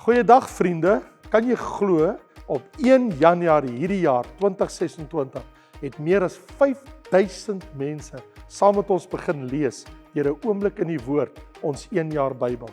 Goeiedag vriende, kan jy glo op 1 Januarie hierdie jaar 2026 het meer as 5000 mense saam met ons begin lees deur 'n oomblik in die woord, ons 1 jaar Bybel.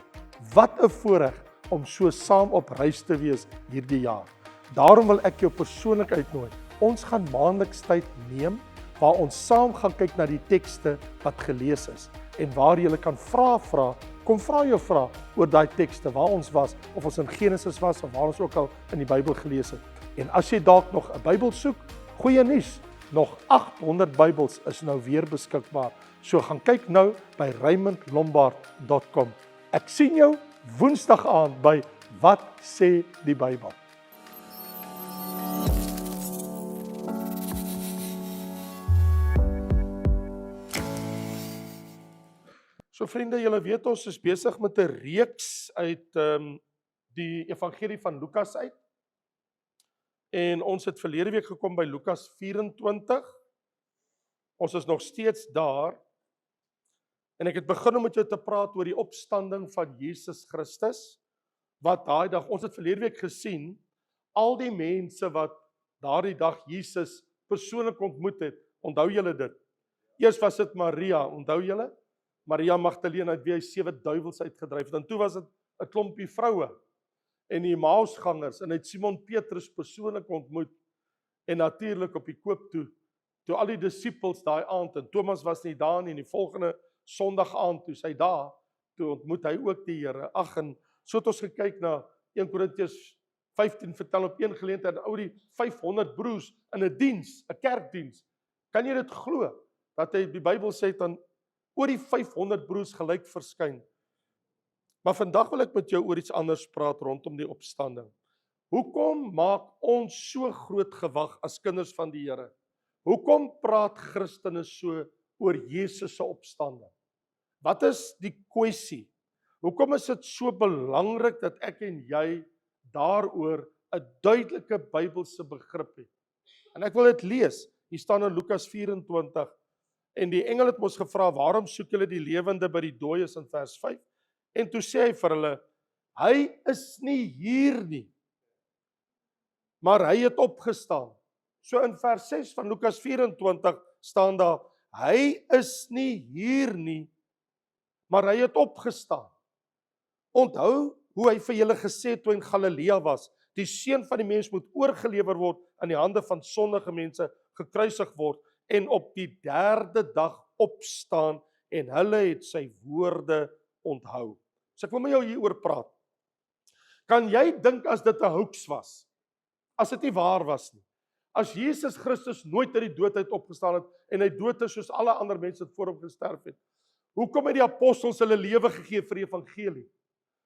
Wat 'n voorreg om so saam op reis te wees hierdie jaar. Daarom wil ek jou persoonlik uitnooi. Ons gaan maandeliks tyd neem waar ons saam gaan kyk na die tekste wat gelees is en waar jy kan vra. Kom vra jou vrae oor daai tekste waar ons was, of ons in Genesis was of waar ons ook al in die Bybel gelees het. En as jy dalk nog 'n Bybel soek, goeie nuus, nog 800 Bybels is nou weer beskikbaar. So gaan kyk nou by raymondlombard.com. Ek sien jou Woensdag aand by Wat sê die Bybel? So vriende, julle weet ons is besig met 'n reeks uit die evangelie van Lukas uit. En ons het verlede week gekom by Lukas 24. Ons is nog steeds daar. En ek het begin om met jou te praat oor die opstanding van Jesus Christus. Wat daai dag, ons het verlede week gesien, al die mense wat daardie dag Jesus persoonlik ontmoet het, onthou julle dit? Eers was dit Maria, onthou julle? Maria Magdalena het wie hy 7 duiwels uitgedryf het. En toe was dit 'n klompie vroue en die Emmausgangers en hy het Simon Petrus persoonlik ontmoet en natuurlik op die koop toe al die disippels daai aand en Thomas was nie daar nie en die volgende Sondag aand toe hy daar, toe ontmoet hy ook die Here. Ag, en so het ons gekyk na 1 Korintiërs 15 vertel op een geleentheid ou die 500 broers in 'n diens, 'n kerkdiens. Kan jy dit glo dat hy die Bybel sê dan oor die 500 broers gelyk verskyn? Maar vandag wil ek met jou oor iets anders praat rondom die opstanding. Hoekom maak ons so groot gewag as kinders van die Here? Hoekom praat Christene so oor Jesus se opstanding? Wat is die kwessie? Hoekom is dit so belangrik dat ek en jy daaroor 'n duidelike Bybelse begrip het? En ek wil dit lees. Hier staan in Lukas 24. En die engel het ons gevra, waarom soek julle die lewende by die dooies in vers 5? En toe sê hy vir hulle, hy is nie hier nie, maar hy het opgestaan. So in vers 6 van Lukas 24 staan daar, hy is nie hier nie, maar hy het opgestaan. Onthou hoe hy vir julle gesê het toe in Galilea was, die seun van die mens moet oorgelewer word aan die hande van sondige mense, gekruisig word, en op die 3de dag opstaan, en hulle het sy woorde onthou. So ek wil met jou hieroor praat. Kan jy dink as dit 'n hoax was? As dit nie waar was nie? As Jesus Christus nooit uit die dood uit opgestaan het, en hy dood is soos alle ander mense wat voor hom gesterf het, hoekom het die apostels hulle lewe gegee vir die evangelie?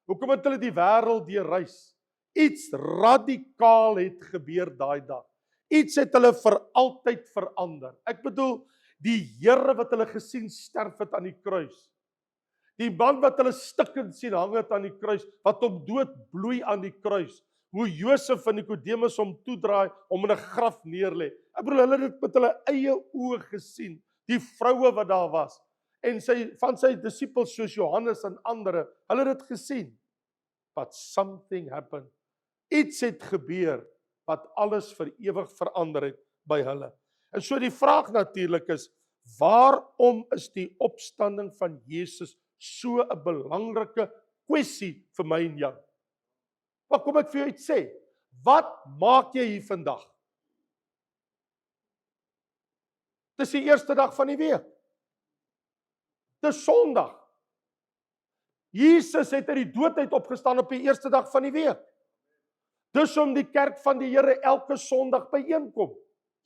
Hoekom het hulle die wêreld deurreis? Iets radikaal het gebeur daai dag. Iets het hulle vir altyd verander. Ek bedoel, die Here wat hulle gesien sterf het aan die kruis. Die man wat hulle stikkend sien hang het aan die kruis, wat hom dood bloei aan die kruis. Hoe Josef en Nikodemus hom toedraai, om in 'n graf neerlê. Ek bedoel, hulle het dit met hulle eie oë gesien. Die vroue wat daar was. En van sy disippels soos Johannes en ander, hulle het dit gesien. But something happened. Iets het gebeur wat alles vir ewig verander het by hulle. En so die vraag natuurlik is, waarom is die opstanding van Jesus so 'n belangrike kwessie vir my en jou? Wat kom ek vir jou iets sê? Wat maak jy hier vandag? Dis die eerste dag van die week. Dis Sondag. Jesus het uit die dood uit opgestaan op die eerste dag van die week. Dis om die kerk van die Here elke Sondag byeenkom.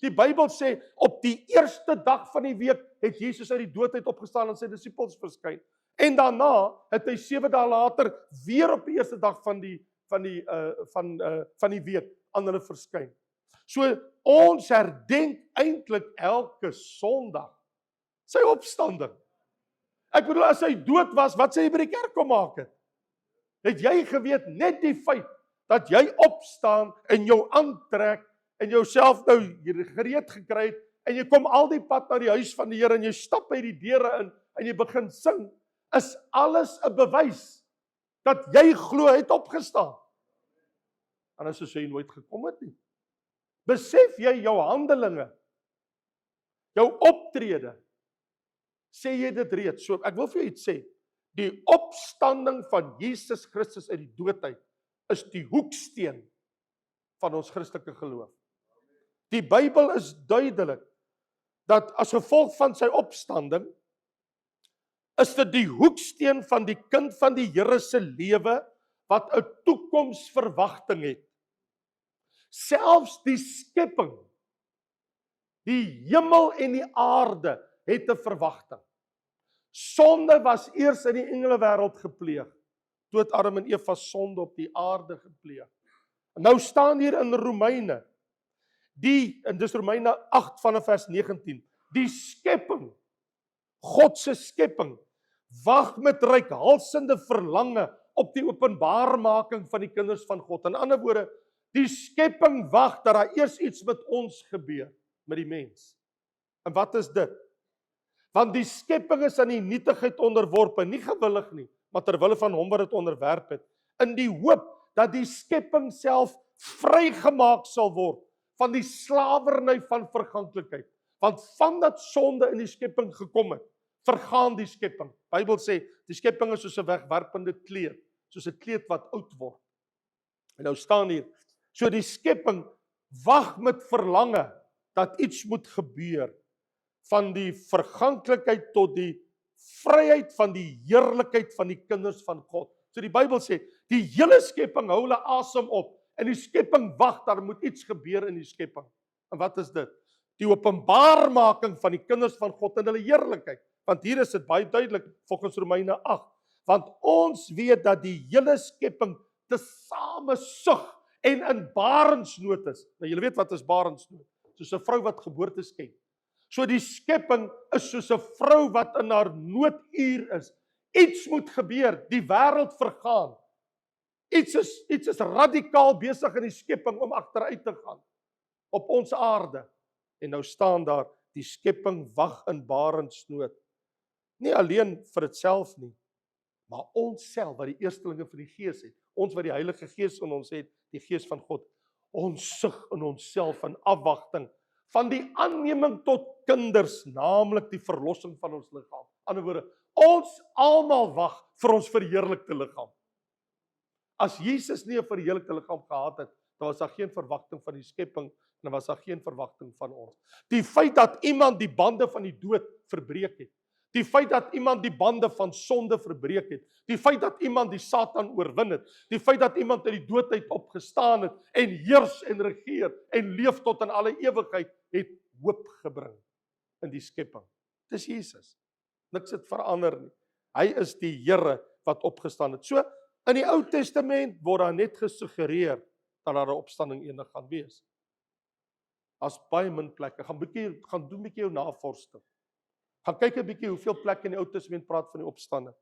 Die Bybel sê, op die eerste dag van die week het Jesus uit die dood uit opgestaan en sy disippels verskyn. En daarna het hy 7 dae later weer op die eerste dag van die week aan hulle verskyn. So ons herdenk eintlik elke Sondag sy opstanding. Ek bedoel, as hy dood was, wat sê hy by die kerk kom maak het? Het jy geweet, net die feit dat jy opstaan en jou aantrek en jouself nou gereed gekry het en jy kom al die pad na die huis van die Here en jy stap by die deure in en jy begin sing, is alles 'n bewys dat jy glo hy het opgestaan. anders sou jy nooit gekom het nie. Besef jy jou handelinge, jou optrede, sê jy dit reeds? So, ek wil vir jou iets sê, die opstanding van Jesus Christus uit die dood uit, is die hoeksteen van ons Christelike geloof. Die Bybel is duidelik, dat as gevolg van sy opstanding, is dit die hoeksteen van die kind van die Here se lewe, wat 'n toekomsverwagting het. Selfs die skepping, die hemel en die aarde, het 'n verwagting. Sonde was eers in die engelewêreld gepleeg, toe het Adam en Eva sonde op die aarde gepleeg. En nou staan hier in Romeine, en dis Romeine 8 vanaf vers 19, die skepping, God se skepping, wag met reikhalsende verlange op die openbaarmaking van die kinders van God. In ander woorde, die skepping wag dat daar eers iets met ons gebeur, met die mens. En wat is dit? Want die skepping is aan die nietigheid onderworpe, nie gewillig nie, maar ter wille van hom wat dit onderwerp het, in die hoop dat die skepping self vrygemaak sal word van die slawerny van verganklikheid. Want vandat sonde in die skepping gekom het, vergaan die skepping. Bybel sê, die skepping is soos 'n wegwerpende kleed, soos 'n kleed wat oud word. En nou staan hier, so die skepping wag met verlange dat iets moet gebeur, van die verganklikheid tot die vryheid van die heerlikheid van die kinders van God. So die Bybel sê, die hele skepping hou hulle asem op, en die skepping wag, daar moet iets gebeur in die skepping. En wat is dit? Die openbaarmaking van die kinders van God in hulle heerlikheid. Want hier is dit baie duidelik, volgens Romeine 8, want ons weet dat die hele skepping tesame sug en in barensnood is. Nou julle weet wat is barensnood? Soos 'n vrou wat geboorte skenk. So die skepping is soos 'n vrou wat in haar nooduur is. Iets moet gebeur, die wêreld vergaan. Iets is radikaal besig in die skepping om agteruit te gaan op ons aarde. En nou staan daar, die skepping wag in barensnood. Nie alleen vir dit self nie, maar ons self wat die eerstelinge van die Gees het, ons wat die Heilige Gees in ons het, die Gees van God, ons sug in onsself in afwagting van die aanneming tot kinders, naamlik die verlossing van ons liggaam. Ander woorde, ons almal wag vir ons verheerlikte liggaam. As Jesus nie 'n verheerlikte liggaam gehad het, dan was daar geen verwagting van die skepping, en dan was daar geen verwagting van ons. Die feit dat iemand die bande van die dood verbreek het, die feit dat iemand die bande van sonde verbreek het, die feit dat iemand die Satan oorwin het, die feit dat iemand uit die dood uit opgestaan het, en heers en regeer, en leef tot in alle ewigheid, het hoop gebring in die skepping. Dis Jesus. Niks het verander nie. Hy is die Here wat opgestaan het. So, in die Ou Testament word daar net gesuggereer dat daar 'n opstanding eendag gaan wees. As baie min plekke, gaan doen 'n bietjie jou navorsing. Gaan kyk 'n bietjie hoeveel plekke in die Ou Testament praat van die opstanding.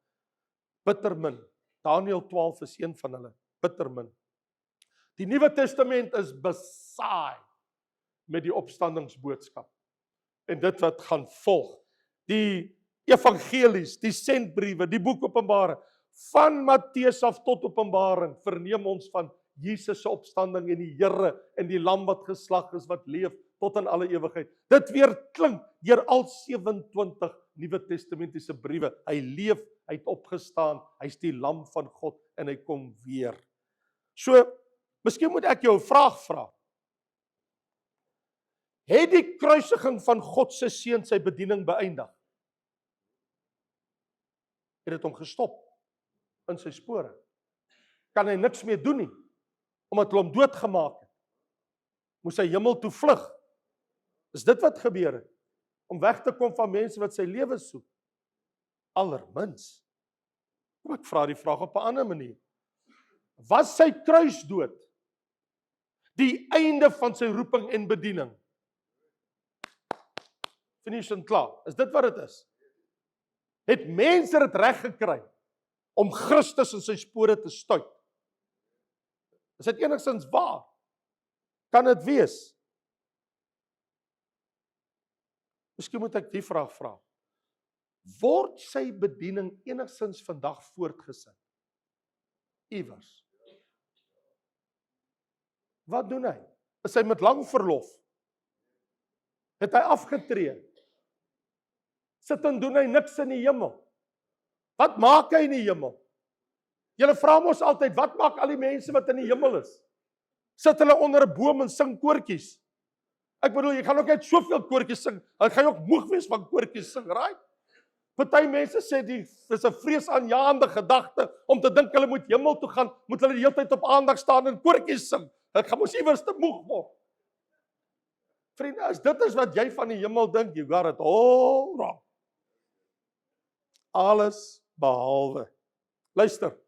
Bitter min. Daniël 12 is een van hulle. Bitter min. Die Nuwe Testament is besaai met die opstandingsboodskap. En dit wat gaan volg. Die evangelies, die sendbriewe, die boek Openbaring, van Matteus af tot Openbaring, verneem ons van Jesus se opstanding en die Here en die lam wat geslag is, wat leef tot in alle ewigheid. Dit weer klink deur al 27 Nuwe Testamentiese briewe. Hy leef, hy het opgestaan, hy's die lam van God en hy kom weer. So, miskien moet ek jou 'n vraag vra. Het die kruisiging van God se seun sy bediening beëindig? Het dit hom gestop in sy spore? Kan hy niks meer doen nie, omdat hulle hom doodgemaak het? Moes hy hemel toe vlug? Is dit wat gebeur het? Om weg te kom van mense wat sy lewe soek? Allermins. Kom ek vra die vraag op 'n ander manier. Was sy kruisdood die einde van sy roeping en bediening? Finish en klaar. Is dit wat dit is? Het mense dit reg gekry om Christus in sy spore te stuit? Is dit enigstens waar? Kan dit wees? Miskien moet ek die vraag vra. Word sy bediening enigstens vandag voortgesit? Iewers. Wat doen hy? Is hy met lang verlof? Het hy afgetree? Sit en doen hy niks in die hemel? Wat maak hy in die hemel? Julle vra ons altyd, wat maak al die mense wat in die hemel is? Sit hulle onder 'n boom en sing koortjies? Ek bedoel, jy gaan ook net soveel koortjies sing, dan gaan jy ook moeg wees van koortjies sing, right? Party mense sê dis 'n vreesaanjaende gedagte om te dink hulle moet hemel toe gaan, moet hulle die hele tyd op aandag staan en koortjies sing. Dit gaan mos iewers te moeg word. Vriende, as dit is wat jy van die hemel dink, you got it all wrong. Alles behalwe. Luister,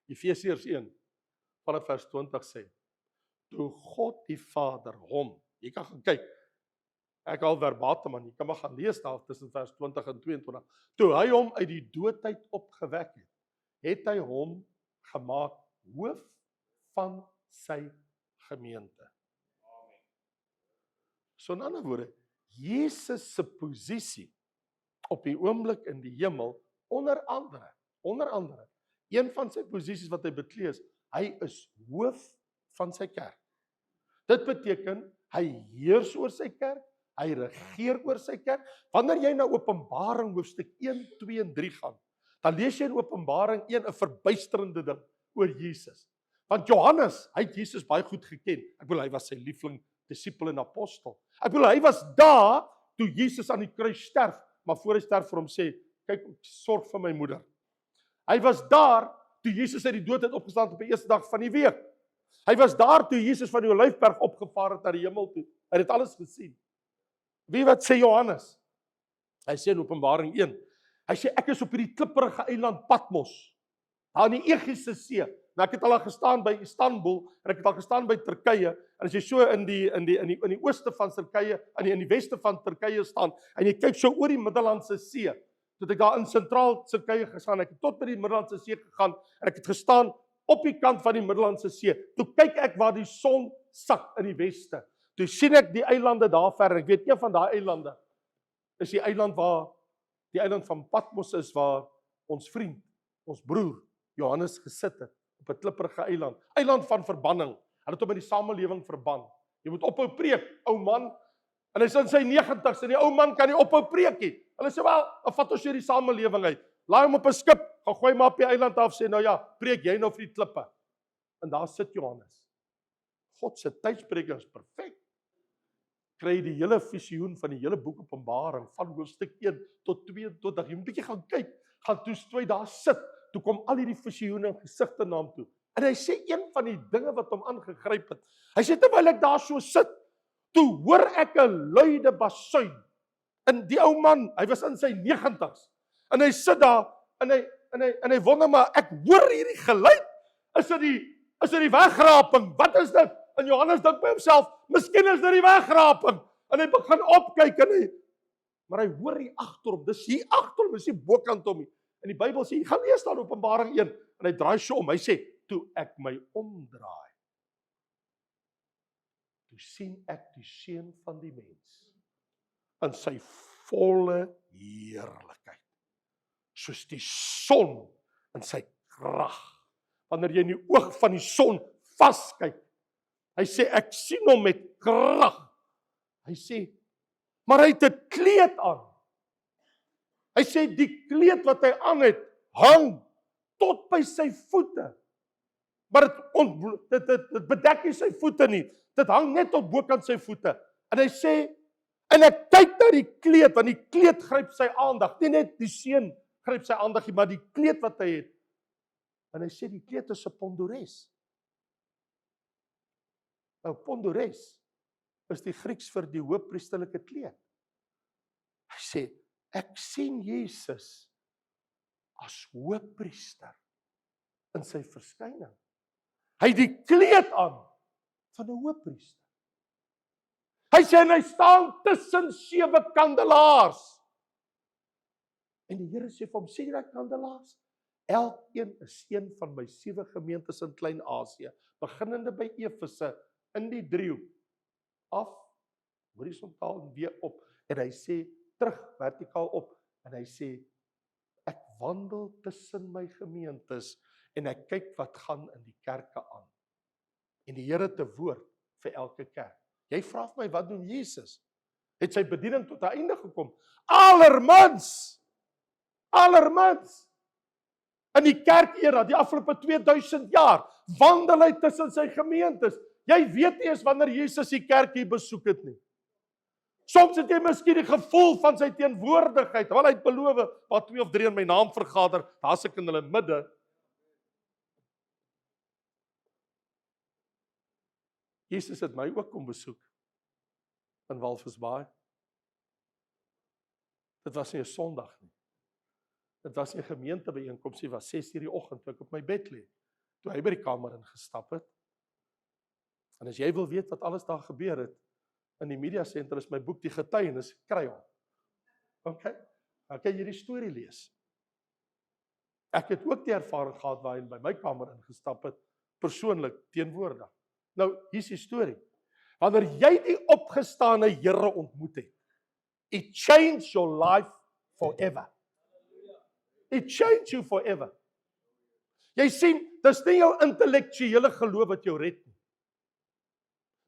Efesiërs 1 vanaf vers 20 sê, toe God die Vader hom, jy kan gaan kyk, ek al verbatim man, jy kan maar gaan lees daar tussen vers 20 en 22, toe hy hom uit die doodheid opgewek het, het hy hom gemaak hoof van sy gemeente. So in ander woorde, Jesus se posisie op die oomblik in die hemel, onder andere, een van sy posisies wat hy beklee is, hy is hoof van sy kerk. Dit beteken, hy heers oor sy kerk, hy regeer oor sy kerk. Wanneer jy na Openbaring hoofstuk 1, 2 en 3 gaan, dan lees jy in Openbaring 1 'n verbuisterende ding oor Jesus. Want Johannes, hy het Jesus baie goed geken. Ek bedoel, hy was sy liefling, disipel en apostel. Ek bedoel, hy was daar toe Jesus aan die kruis sterf, maar voor hy sterf vir hom sê, kyk, sorg vir my moeder. Hy was daar toe Jesus uit die dood het opgestaan op die eerste dag van die week. Hy was daar toe Jesus van die Olyfberg opgevaar het na die hemel toe. Hy het alles gesien. Wie wat sê Johannes? Hy sê in Openbaring 1, hy sê ek is op hierdie klipperige eiland Patmos, daar in die Egeïse See. Nou ek het al gestaan by Istanbul en ek het al gestaan by Turkye. En as jy so in die ooste van Turkye, in die weste van Turkye staan en jy kyk so oor die Middellandse See, toe ek daar in sentraal Turkye gestaan, ek het tot by die Middellandse See gegaan en ek het gestaan op die kant van die Middellandse See. Toe kyk ek waar die son sak in die weste. Toe sien ek die eilande daar ver. Ek weet een van daai eilande is die eiland van Patmos is waar ons vriend, ons broer Johannes gesit het op 'n klipperige eiland. Eiland van verbanning. Hulle het hom in die samelewing verban. Jy moet ophou preek, ou man. En hy is in sy 90's en die ou man kan nie ophou preek nie. Hulle sê wel, vat ons hier die samelewing uit. Laai hom op 'n skip, gaan gooi hom op die eiland af, sê nou ja, preek jy nou vir die klippe. En daar sit Johannes. God se tydspreking is perfek. Kry die hele visioen van die hele boek Openbaring van hoofstuk 1 tot 22. Jy moet 'n bietjie gaan kyk. Gaan toe hy daar sit. Toe kom al hierdie visioene en gesigte na hom toe. En hy sê een van die dinge wat hom aangegryp het. Hy sê terwyl ek daar so sit, toe hoor ek 'n luide basuin. En die ou man, hy was in sy 90's. En hy sit daar en hy wonder maar ek hoor hierdie geluid. Is dit die wegraping? Wat is dit? En Johannes dink by homself, miskien is dit die wegraping. En hy begin opkyk maar hy hoor hier agterop. Dis hier agterop, dis nie bokant hom nie. En die Bybel sê, jy gaan lees daar Openbaring 1 en hy draai so om. Hy sê, toe ek my omdraai, toe sien ek die seun van die mens in sy volle heerlikheid. Soos die son in sy krag. Wanneer jy in die oog van die son vaskyk, hy sê, ek sien hom met krag. Hy sê, maar hy het 'n kleed aan. Hy sê, die kleed wat hy aan het, hang tot by sy voete. Maar dit bedek nie sy voete nie. Dit hang net tot bokant sy voete. En hy sê, en ek kyk na die kleed, want die kleed gryp sy aandag. Nie net die seun gryp sy aandag nie, maar die kleed wat hy het. En hy sê, die kleed is 'n pondores. Nou, pondores is die Grieks vir die hoëpriesterlike kleed. Hy sê, ek sien Jesus as hoëpriester in sy verskyning. Hy het die kleed aan van 'n hoëpriester. Hy sê, en hy staan tussen 7 kandelaars. En die Here sê vir hom, sien jy daai kandelaars? Elkeen is een van my 7 gemeentes in Klein-Asië, beginnende by Efese, in die driehoek, af, horisontaal en weer op, en hy sê, terug, vertikaal op, en hy sê, ek wandel tussen my gemeentes, en ek kyk wat gaan in die kerke aan. en die Here te woord vir elke kerk. Jy vra vir my, wat doen Jesus? Het sy bediening tot 'n einde gekom? Allermins! In die kerkera, die afgelope 2000 jaar, wandel hy tussen sy gemeentes. Jy weet nie eens wanneer Jesus die kerk hier besoek het nie. Soms het jy miskien die gevoel van sy teenwoordigheid, want hy het beloof, waar 2 of 3 in my naam vergader, daar's ek in hulle midde. Jesus het my ook kom besoek in Walvisbaai. Dit was nie 'n Sondag nie. Dit was nie 'n gemeentebyeenkoms nie, was 6:00 die oggend toe ek op my bed lê, toe hy by die kamer ingestap het. En as jy wil weet wat alles daar gebeur het, in die media center is my boek Die Getuienis, kry hom. OK? Dan kan jy die storie lees. Ek het ook die ervaring gehad waar hy by my kamer ingestap het, persoonlik teenwoordig. Nou, hier's die storie. Wanneer jy die opgestane Here ontmoet het, it changed your life forever. It changed you forever. Jy sien, dis nie jou intellektuele geloof wat jou red nie,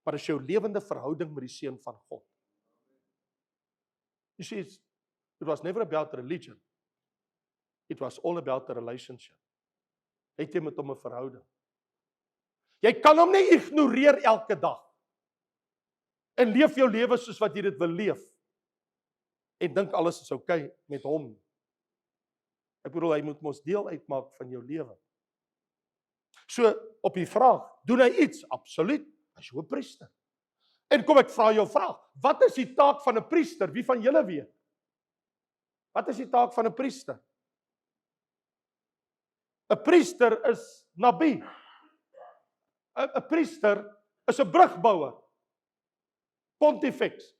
maar dis jou lewende verhouding met die Seun van God. You see, it was never about religion. It was all about the relationship. Het jy met hom 'n verhouding? Jy kan hom nie ignoreer elke dag en leef jou lewe soos wat jy dit wil leef en dink alles is oukei met hom. Ek bedoel, hy moet mos deel uitmaak van jou lewe. So, op die vraag, doen hy iets? Absoluut, hy is 'n priester. En kom ek vra jou vraag, wat is die taak van 'n priester? Wie van julle weet? Wat is die taak van 'n priester? 'n Priester is nabi. 'n Priester is 'n brugbouer. Pontifex.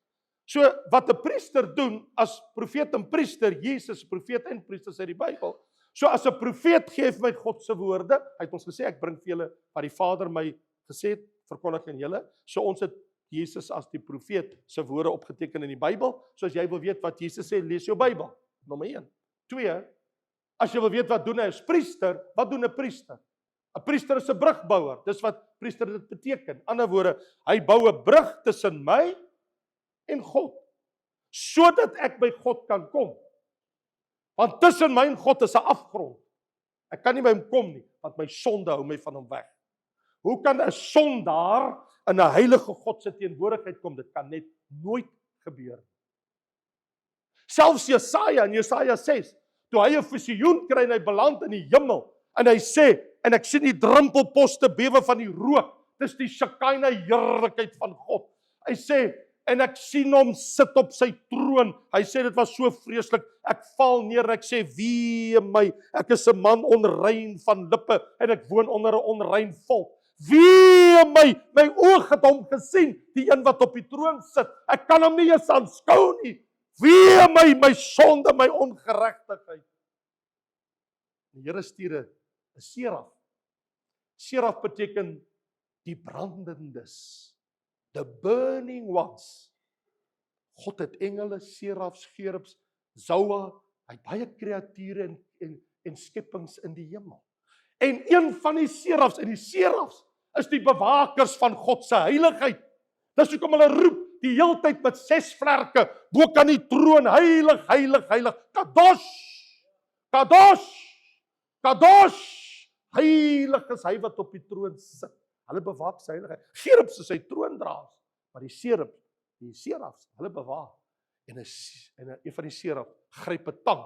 So wat 'n priester doen as profeet en priester, Jesus profeet en priester uit die Bybel. So as 'n profeet gee vir my God se woorde, hy het ons gesê ek bring vir julle wat die Vader my gesê het, verkondig aan julle. So ons het Jesus as die profeet se woorde opgeteken in die Bybel. So as jy wil weet wat Jesus sê, lees jou Bybel. Nommer 1. 2. As jy wil weet wat doen hy as priester, wat doen 'n priester? 'n Priester is 'n brugbouer. Dis wat priester dit beteken. Ander woorde, hy bou 'n brug tussen my en God, sodat ek by God kan kom. Want tussen my en God is 'n afgrond. Ek kan nie by hom kom nie, want my sonde hou my van hom weg. Hoe kan 'n sondaar in 'n heilige God se teenwoordigheid kom? Dit kan net nooit gebeur. Selfs Jesaja in Jesaja 6, toe hy 'n visioen kry en hy beland in die hemel, en hy sê, en ek sien die drempelposte bewe van die rook, dis die Shekinah heerlikheid van God. Hy sê, en ek sien hom sit op sy troon. Hy sê dit was so vreeslik. Ek val neer en ek sê, wee my, ek is 'n man onrein van lippe en ek woon onder 'n onrein volk. Wee my, my oog het hom gesien, die een wat op die troon sit. Ek kan hom nie eens aanskou nie. Wee my, my sonde, my ongeregtigheid. Die Here stuur 'n seraf. Seraf beteken die brandendes. The burning ones. God het engele, serafs, gerubs, zoua, hy het baie kreature en skepings in die hemel. En een van die serafs, en die serafs is die bewakers van God se heiligheid. Dis hoekom hulle roep die heeltyd met 6 vlerke bo kan die troon, heilig, heilig, heilig, kadosh, kadosh, kadosh, heilig is hy wat op die troon sit. Hulle bewaak sy heiligheid. Gerubs is sy troondraers, maar die serafs, hulle bewaak. En een van die serafs gryp 'n tang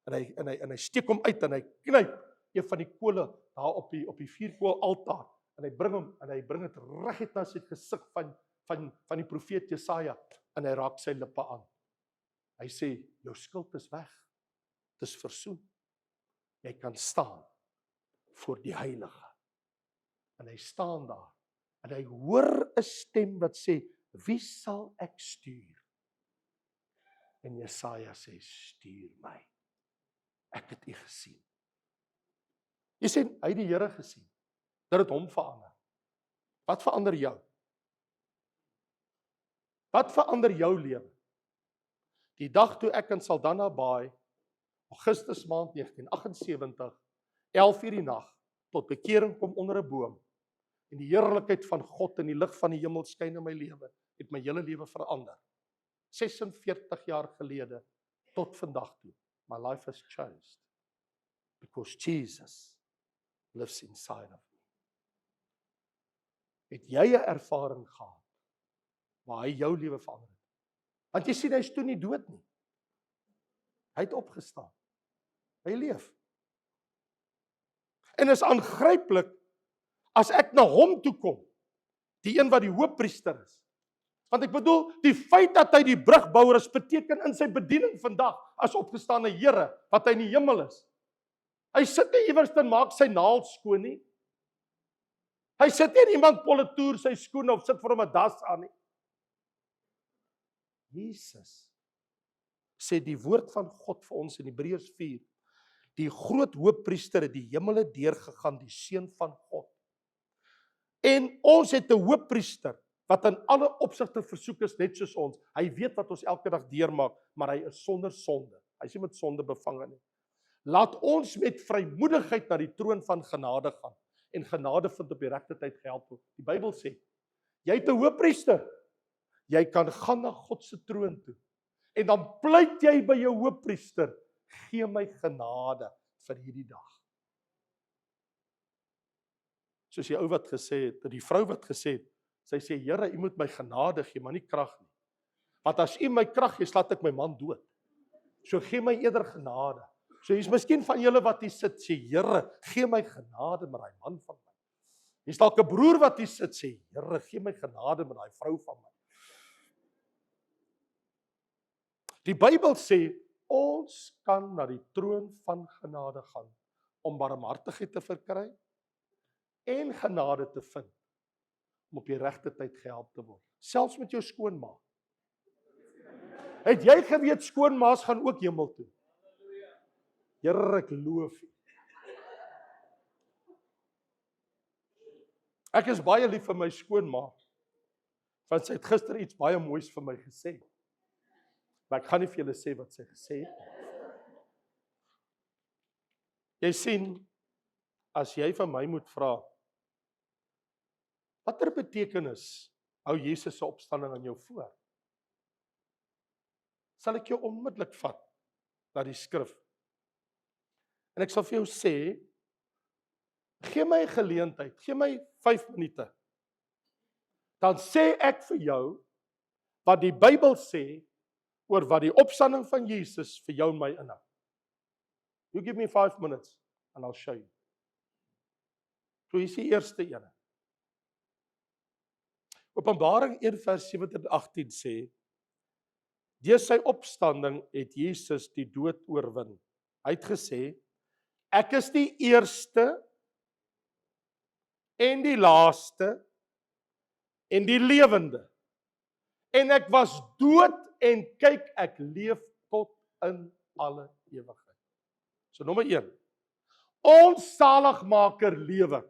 en hy steek hom uit en hy knyp een van die kole daar op die vuurkool altaar en hy bring dit reguit na sy gesig van die profeet Jesaja en hy raak sy lippe aan. Hy sê, jou skuld is weg. Dit is versoen. Jy kan staan voor die heilige. En hy staan daar, en hy hoor 'n stem wat sê, wie sal ek stuur? En Jesaja sê, stuur my. Ek het u gesien. Jy sê, hy het die Here gesien. Dat het hom verander. Wat verander jou? Wat verander jou lewe? Die dag toe ek in Saldanha Baai, Augustus maand 1978, 11:00 die nag, tot bekering kom onder 'n boom, En die heerlikheid van God en die lig van die hemel skyn in my lewe, het my hele lewe verander. 46 jaar gelede tot vandag toe. My life has changed because Jesus lives inside of me. Het jy 'n ervaring gehad waar hy jou lewe verander het? Want jy sien, hy is toe nie dood nie. Hy het opgestaan. Hy leef. En is aangryplik as ek na hom toe kom, die een wat die hoofpriester is. Want ek bedoel, die feit dat hy die brugbouer is, beteken in sy bediening vandag, as opgestane Here, wat hy in die hemel is. Hy sit nie iewers en maak sy naald skoon nie. Hy sit nie in iemand politoer sy skoene of sit vir hom 'n das aan nie. Jesus sê die woord van God vir ons in Hebreërs 4, die groot hoofpriester het die hemele deurgegaan, die seun van God. En ons het 'n hoofpriester wat in alle opsigte versoek is net soos ons. Hy weet wat ons elke dag deurmaak, maar hy is sonder sonde. Hy is nie met sonde bevange nie. Laat ons met vrymoedigheid na die troon van genade gaan en genade vind op die regte tyd gehelp word. Die Bybel sê, jy het 'n hoofpriester. Jy kan gaan na God se troon toe. En dan pleit jy by jou hoofpriester, gee my genade vir hierdie dag. Soos die ou wat gesê het, die vrou wat gesê het, sy sê, Here, U moet my genade gee, maar nie krag nie. Want as U my krag gee, laat ek my man dood. So gee my eerder genade. So hier's miskien van julle wat hier sit, sê, Here, gee my genade met daai man van my. Hier's dalk 'n broer wat hier sit, sê, Here, gee my genade met daai vrou van my. Die Bybel sê, ons kan na die troon van genade gaan, om barmhartigheid te verkry, en genade te vind, om op die regte tyd gehelp te word. Selfs met jou skoonma. Het jy geweet, skoonmaas gaan ook hemel toe? Here, ek loof U. Ek is baie lief vir my skoonma, want sy het gister iets baie moois vir my gesê. Maar ek gaan nie vir julle sê wat sy gesê het. Jy sien, as jy van my moet vra, watter betekenis hou Jesus se opstanding aan jou voor? Sal ek jou onmiddellik vat na die skrif. En ek sal vir jou sê, gee my 'n geleentheid, gee my 5 minute. Dan sê ek vir jou, wat die Bybel sê, oor wat die opstanding van Jesus vir jou en my inhou. You give me 5 minutes, and I'll show you. So hier is die eerste ene. Openbaring 1 vers 17 en 18 sê, deur sy opstanding het Jesus die dood oorwin. Hy het gesê, ek is die eerste en die laaste en die lewende. En ek was dood en kyk, ek leef tot in alle ewigheid. So nommer 1. Ons saligmaker lewe.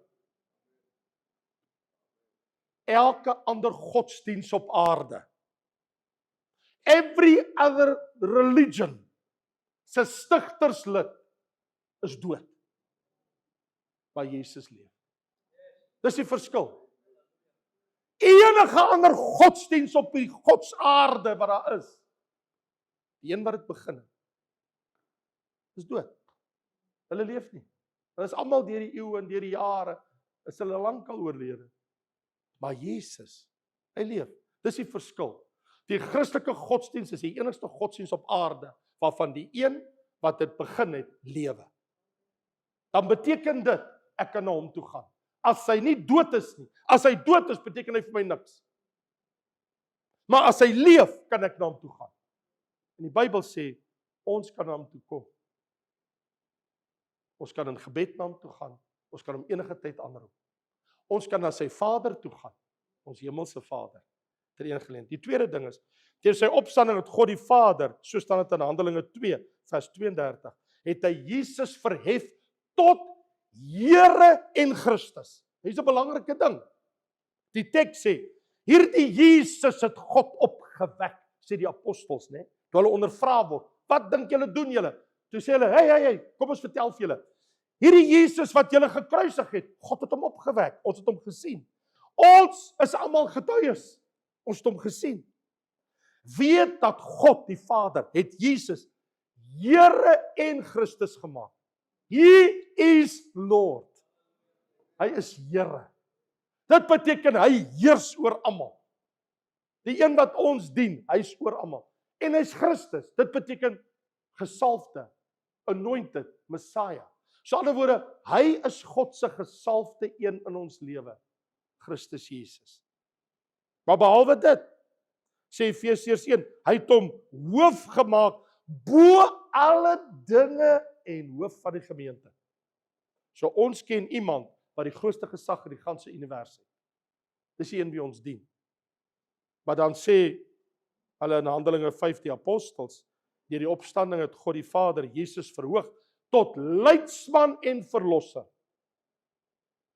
Elke ander godsdiens op aarde, every other religion, se stigterslid is dood, waar Jesus leef. Dis die verskil. Enige ander godsdiens op die godsaarde wat daar is, die een wat dit begin het, is dood. Hulle leef nie. Hulle is almal deur die eeue en deur die jare, is hulle lankal oorlede. Maar Jesus, hy leef. Dis die verskil. Die Christelike godsdiens is die enigste godsdiens op aarde, waarvan die een wat dit begin het, lewe. Dan beteken dit, ek kan na hom toe gaan. As hy nie dood is nie, as hy dood is, beteken hy vir my niks. Maar as hy leef, kan ek na hom toe gaan. En die Bybel sê, ons kan na hom toe kom. Ons kan in gebed na hom toe gaan. Ons kan hom enige tyd aanroep. Ons kan na sy Vader toe gaan. Ons hemelse Vader. Ter een geleentheid. Die tweede ding is, deur sy opstanding het God die Vader, so staan dit in Handelinge 2, vers 32, het hy Jesus verhef tot Here en Christus. Dit is 'n belangrike ding. Die teks sê, hierdie Jesus het God opgewek, sê die apostels, né? Toe hulle ondervra word, wat dink julle doen julle? Toe sê hulle, hey, kom ons vertel vir julle. Hierdie Jesus wat julle gekruisig het, God het hom opgewek, ons het hom gesien. Ons is almal getuies. Ons het hom gesien. Weet dat God die Vader het Jesus Here en Christus gemaak. He is Lord. Hy is Here. Dit beteken hy heers oor almal. Die een wat ons dien, hy is oor almal. En hy's Christus. Dit beteken gesalfde, anointed, Messiah. So in ander woorde, hy is God se gesalfde een in ons lewe. Christus Jesus. Maar behalwe dit, sê Efesiërs 1, hy het hom hoof gemaak bo alle dinge en hoof van die gemeente. So ons ken iemand wat die grootste gesag in die ganse univers het. Dis die een wie ons dien. Maar dan sê hulle in Handelinge 5 die apostels, deur die opstanding het God die Vader Jesus verhoog tot leidsman en verlosser.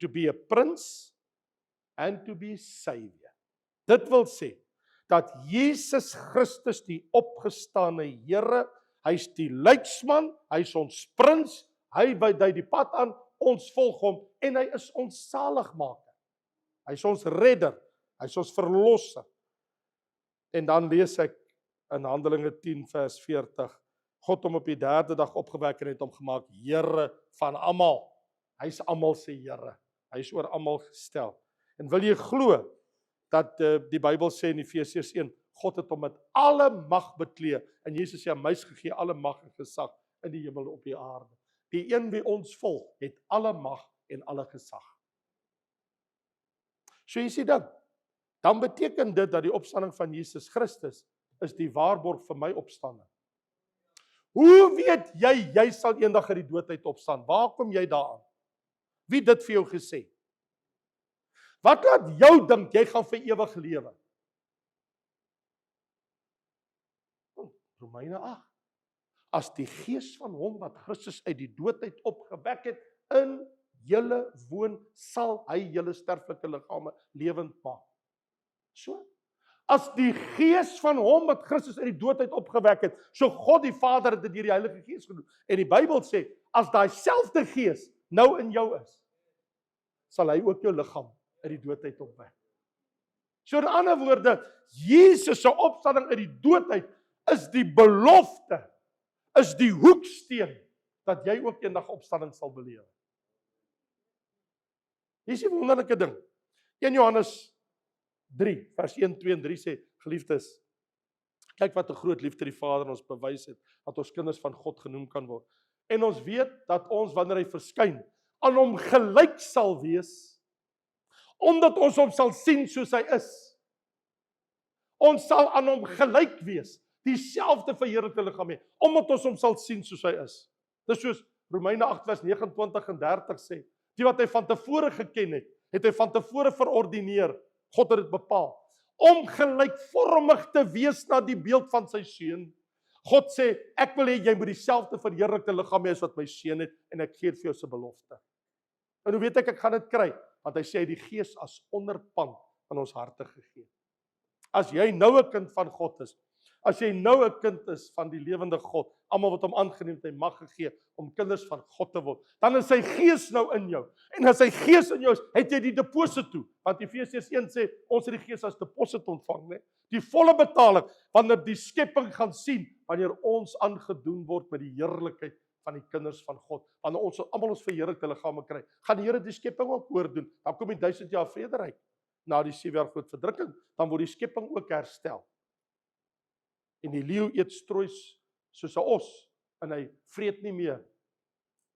To be a prince and to be savior. Dit wil sê dat Jesus Christus die opgestane Here, hy's die leidsman, hy's ons prins, hy dui die pad aan, ons volg hom en hy is ons saligmaker. Hy's ons redder, hy's ons verlosser. En dan lees ek in Handelinge 10 vers 40, God hom op die 3de dag opgewek en het hom gemaak Here van almal. Hy's almal se Here. Hy's oor almal gestel. En wil jy glo dat die Bybel sê in Efesiërs 1, God het hom met alle mag beklee en Jesus sê hy het gegee alle mag en gesag in die hemel en op die aarde. Die een wie ons volg, het alle mag en alle gesag. So jy sien dan beteken dit dat die opstanding van Jesus Christus is die waarborg vir my opstanding. Hoe weet jy sal eendag uit die dood uit opstaan? Waar kom jy daaraan? Wie het dit vir jou gesê? Wat laat jou dink jy gaan vir ewig lewe? Romeine 8. As die gees van hom wat Christus uit die dood uit opgewek het in julle woon, sal hy julle sterflike liggame lewend maak. So, as die gees van hom wat Christus uit die dood uit opgewek het, so God die Vader het dit deur die Heilige Gees gedoen. En die Bybel sê, as daai selfde gees nou in jou is, sal hy ook jou liggaam uit die dood uit opwek. So in ander woorde, Jesus se opstanding uit die dood uit is die belofte, is die hoeksteen dat jy ook eendag opstanding sal beleef. Hier is die wonderlike ding. 1 Johannes 3 vers 1, 2 en 3 sê, geliefdes, kyk wat 'n groot liefde die Vader ons bewys het, dat ons kinders van God genoem kan word. En ons weet dat ons wanneer hy verskyn, aan hom gelyk sal wees, omdat ons hom sal sien soos hy is. Ons sal aan hom gelyk wees, dieselfde verheerlikte liggaam hê, omdat ons hom sal sien soos hy is. Dis soos Romeine 8 vers 29 en 30 sê, die wat hy van tevore geken het, het hy van tevore verordineer, God het dit bepaal, om gelykvormig te wees na die beeld van sy seun. God sê, ek wil hê jy moet dieselfde verheerlikte liggaam hê as wat my seun het, en ek gee dit vir jou se belofte. En hoe weet ek gaan dit kry? Want hy sê hy die gees as onderpand in ons harte gegee. As jy nou 'n kind van God is, as jy nou 'n kind is van die lewende God, almal wat hom aangeneem het, hy mag gegee om kinders van God te word, dan is sy gees nou in jou. En as sy gees in jou is, het jy die deposit toe. Want Efesiërs 1 sê, ons het die gees as deposit ontvang, né? Die volle betaling, wanneer die skepping gaan sien, wanneer ons aangedoen word met die heerlikheid van die kinders van God. Wanneer ons almal ons verheerlikte liggame kry, gaan die Here die skepping ook oordoen. Dan kom die 1000 jaar vrederyk. Na die 7 jaar groot verdrukking, dan word die skepping ook herstel. En die leeu eet stroois soos 'n os, en hy vreet nie meer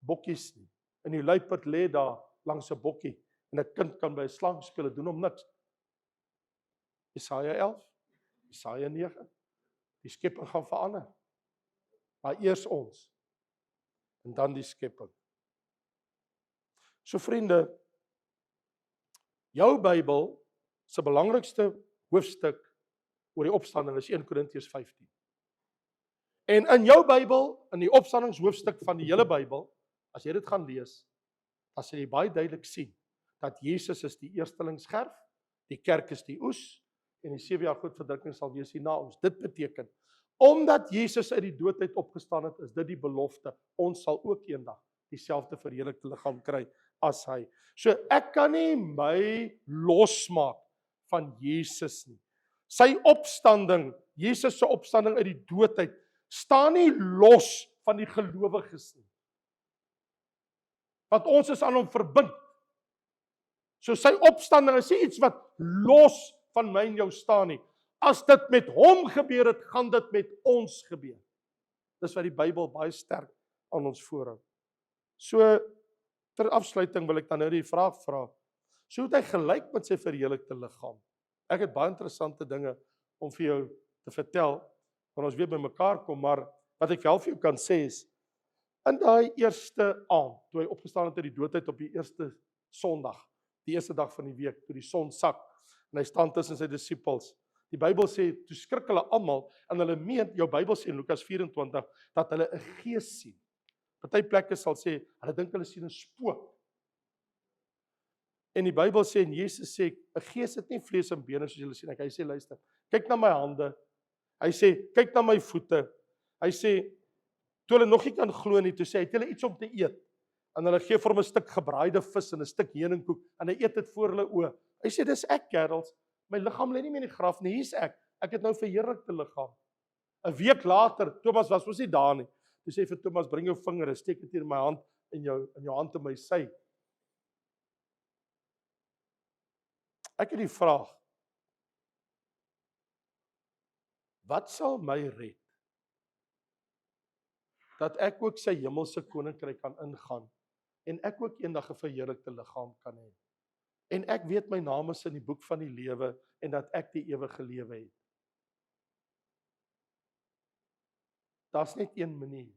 bokkies nie. En die luiperd lê daar langs 'n bokkie, en 'n kind kan by 'n slang speel, doen hom niks. Jesaja 11, Jesaja 9, die skepping gaan verander. Maar eers ons, en dan die skepping. So vriende, jou Bybel se belangrikste hoofstuk oor die opstanding is 1 Korintiërs 15. En in jou Bybel, in die opstandingshoofstuk van die hele Bybel, as jy dit gaan lees, dan sal jy baie duidelik sien dat Jesus is die eerstelingsgerf, die kerk is die oes, en die 7 jaar groot verdrukking sal wees hier na ons. Dit beteken, omdat Jesus uit die dood uit opgestaan het, is dit die belofte, ons sal ook eendag dieselfde verheerlikte liggaam kry as hy. So ek kan nie my losmaak van Jesus nie. Sy opstanding, Jesus se opstanding uit die dood uit, staan nie los van die gelowiges nie. Want ons is aan hom verbind. So sy opstanding is nie iets wat los van my en jou staan nie. As dit met hom gebeur het, gaan dit met ons gebeur. Dis wat die Bybel baie sterk aan ons voorhou. So, ter afsluiting wil ek dan nou die vraag vra. So het hy gelyk met sy verheerlikte liggaam. Ek het baie interessante dinge om vir jou te vertel, wanneer ons weer by mekaar kom, maar wat ek wel vir jou kan sê is, in daai eerste aand, toe hy opgestaan het uit die dood uit op die eerste Sondag, die eerste dag van die week, toe die son sak, en hy staan tussen sy disippels. Die Bybel sê, toe skrik hulle almal, en hulle meen, jou Bybel sê in Lukas 24, dat hulle 'n gees sien. Party plekke sal sê, hulle dink hulle sien 'n spook. En die Bybel sê, en Jesus sê, 'n gees het nie vlees en bene soos julle sien. Hy sê, luister, kyk na my hande. Hy sê, kyk na my voete. Hy sê, toe hulle nog nie kan glo nie, toe sê hy, het julle iets om te eet? En hulle gee vir hom 'n stuk gebraaide vis en 'n stuk heuningkoek, en hy eet dit voor hulle oë. Hy sê, dis ek, kerels, my liggaam lê nie meer in die graf nie, hier's ek. Ek het nou 'n verheerlikte liggaam. 'n week later, Thomas was mos nie daar nie. Toe sê hy vir Thomas, bring jou vinger, steek dit hier in my hand, in jou hand in my sy. Ek het die vraag, wat sal my red? Dat ek ook sy hemelse koninkryk kan ingaan, en ek ook eendag 'n verheerlikte liggaam kan hê. En ek weet my naam is in die boek van die lewe, en dat ek die ewige lewe het. Daar's net een manier.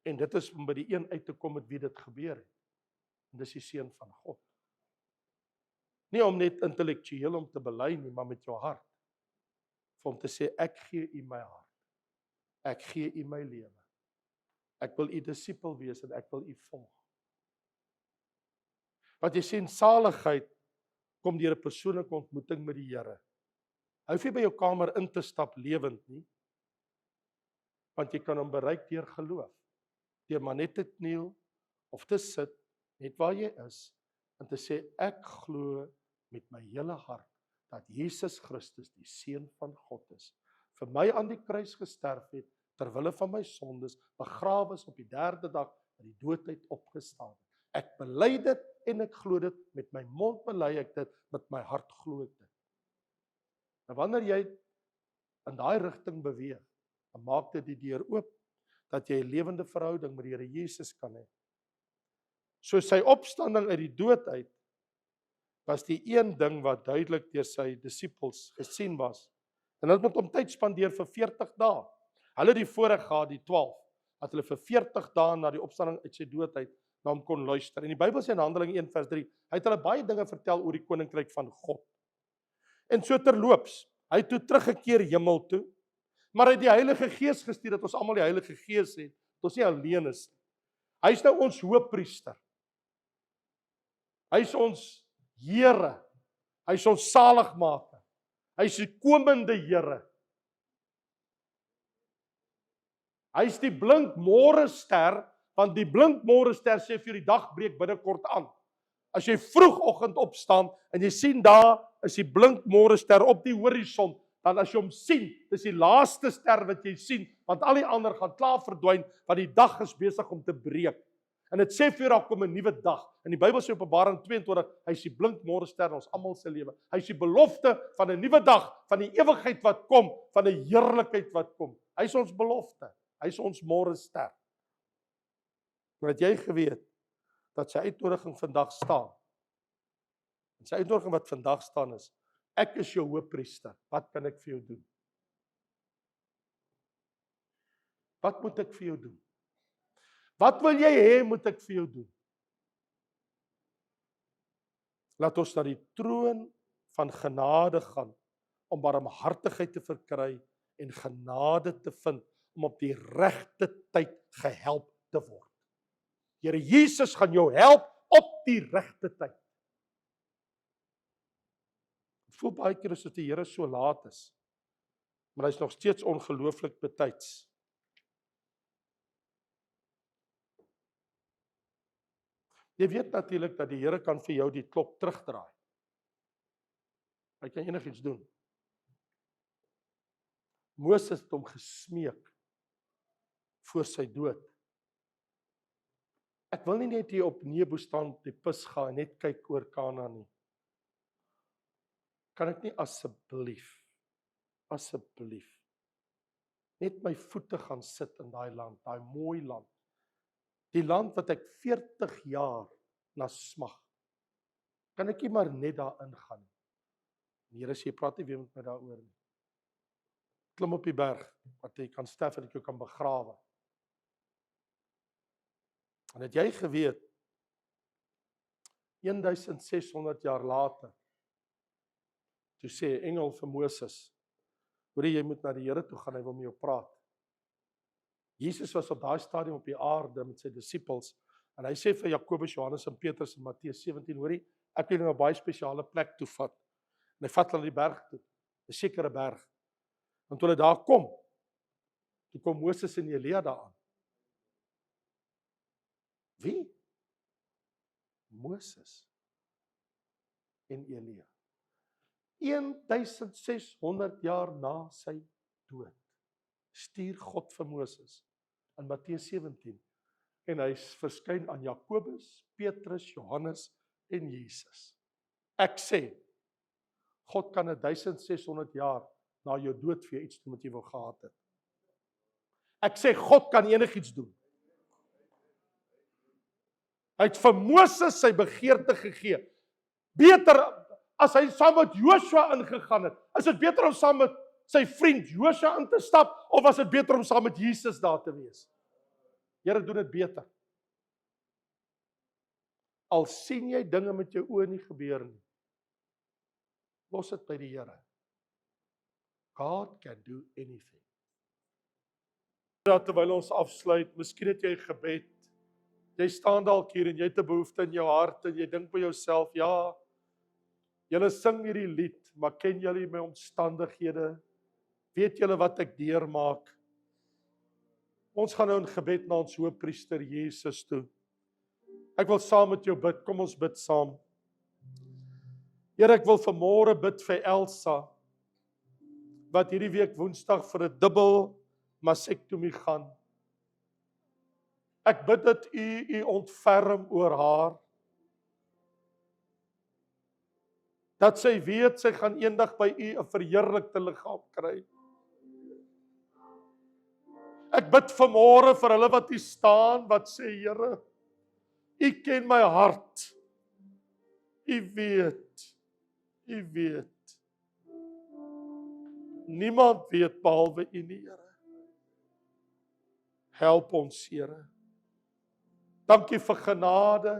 En dit is om by die een uit te kom met wie dit gebeur het. En dis die Seun van God. Nie om net intellektueel om te bely nie, maar met jou hart. Vir om te sê, ek gee u my hart. Ek gee u my lewe. Ek wil u disipel wees en ek wil u volg. Wat jy sien, saligheid kom deur 'n persoonlike ontmoeting met die Here. Hy hoef nie by jou kamer in te stap lewend nie, want jy kan hom bereik deur geloof. Deur maar net te kniel of te sit, net waar jy is, en te sê, ek glo met my hele hart dat Jesus Christus die Seun van God is, vir my aan die kruis gesterf het, ter wille van my sondes, begrawe is op die 3de dag, uit die dood uit opgestaan. Ek bely dit en ek glo dit, met my mond bely ek dit, met my hart glo ek dit. En wanneer jy in daai rigting beweeg, dan maak dit die deur oop, dat jy 'n lewende verhouding met die Here Jesus kan hê. So sy opstanding uit die dood uit, was die een ding wat duidelik deur sy disippels gesien was. En hulle het met hom tyd spandeer vir 40 dae. Hulle het die voorreg gehad, die 12, dat hulle vir 40 dae na die opstanding uit sy dood uit na hom kon luister. En die Bybel sê in Handelinge 1 vers 3, hy het hulle baie dinge vertel oor die koninkryk van God. En so terloops, hy het toe teruggekeer hemel toe, maar hy het die Heilige Gees gestuur, dat ons almal die Heilige Gees het, dat ons nie alleen is. Hy is nou ons hoëpriester. Hy is ons Here. Hy is ons saligmaker. Hy is die komende Here. Hy is die blink môre ster, want die blink môre ster sê vir die dag breek binnekort aan. As jy vroegoggend opstaan en jy sien daar is die blink môre ster op die horison, dan as jy hom sien, dis die laaste ster wat jy sien, want al die ander gaan klaar verdwyn, want die dag is besig om te breek. En dit sê vir jou, daar kom 'n nuwe dag. En die Bybel sê Openbaring 22, hy is die blink môre ster in ons almal se lewe. Hy is die belofte van 'n nuwe dag, van die ewigheid wat kom, van 'n heerlikheid wat kom. Hy is ons belofte. Hy is ons môre ster. Maar het jy geweet dat sy uitnodiging vandag staan? En sy uitnodiging wat vandag staan is, ek is jou hoëpriester. Wat kan ek vir jou doen? Wat moet ek vir jou doen? Wat wil jy hê moet ek vir jou doen? Laat ons na die troon van genade gaan, om barmhartigheid te verkry en genade te vind, om op die regte tyd gehelp te word. Here Jesus gaan jou help op die regte tyd. Ek voel baie keer as die Here so laat is, maar hy is nog steeds ongelooflik betyds. Jy weet natuurlik dat die Here kan vir jou die klok terugdraai. Hy kan enigiets doen. Moses het hom gesmeek voor sy dood. Ek wil nie net hier op Nebo staan op die Pisga en net kyk oor Kanaan nie. Kan ek nie asseblief net my voete gaan sit in daai land, daai mooi land. Die land wat ek 40 jaar na smag. Kan ek nie maar net daar ingaan? Die Here sê, jy praat nie weer met my daaroor nie. Klim op die berg, wat jy kan sterf en ek jou kan begrawe. En het jy geweet, 1600 jaar later, toe sê engel vir Moses, hoor jy moet na die Here toe gaan, hy wil met jou praat. Jesus was op daai stadium op die aarde met sy disippels, en hy sê vir Jakobus, Johannes en Petrus in Matteus 17, hoor jy, ek wil na 'n baie spesiale plek toe vat. En hy vat hulle die berg toe, 'n sekere berg. En toe hulle daar kom, toe kom Moses en Elia daaraan. Wie? Moses en Elia. 1600 jaar na sy dood, stuur God vir Moses in Matteus 17, en hy verskyn aan Jakobus, Petrus, Johannes en Jesus. Ek sê, God kan 1600 jaar na jou dood vir jou iets doen wat jy wil gehad het. Ek sê, God kan enigiets doen. Hy het vir Moses sy begeerte gegee. Beter as hy saam met Joshua ingegaan het. Is dit beter om saam met sy vriend Joshua in te stap, of was dit beter om saam met Jesus daar te wees? Here doen dit beter. Al sien jy dinge met jou oë nie gebeur nie, los dit by die Here. God can do anything. Terwyl ons afsluit, miskien het jy gebed. Jy staan dalk hier en jy het 'n behoefte in jou hart en jy dink by jouself, ja, julle sing hierdie lied, maar ken julle my omstandighede? Weet julle wat ek deurmaak? Ons gaan nou in gebed na ons hoëpriester Jesus toe. Ek wil saam met jou bid, kom ons bid saam. Here, ek wil vanmôre bid vir Elsa, wat hierdie week Woensdag vir 'n dubbel masektomie gaan. Ek bid dat u ontferm oor haar. Dat sy weet, sy gaan eendag by u 'n verheerlikte liggaam kry. Ek bid vanmôre vir hulle wat hier staan, wat sê, Here, u ken my hart. U weet. Niemand weet behalwe u nie, Here. Help ons, Here. Dankie vir genade.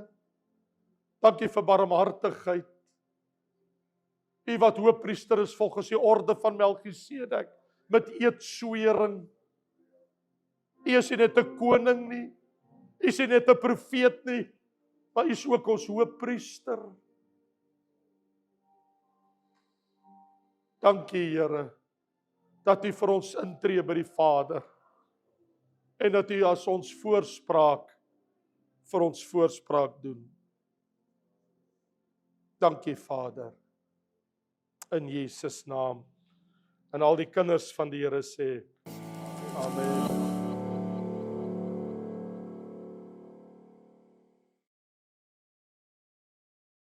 Dankie vir barmhartigheid. U wat hoëpriester is volgens die orde van Melchisedek, met eedswering. U is nie net 'n koning nie, u is nie net 'n profeet nie, maar u is ook ons hoëpriester. Dankie, Here, dat u vir ons intree by die Vader, en dat u as ons voorspraak, vir ons voorspraak doen. Dankie, Vader, in Jesus naam. En al die kinders van die Here sê, Amen.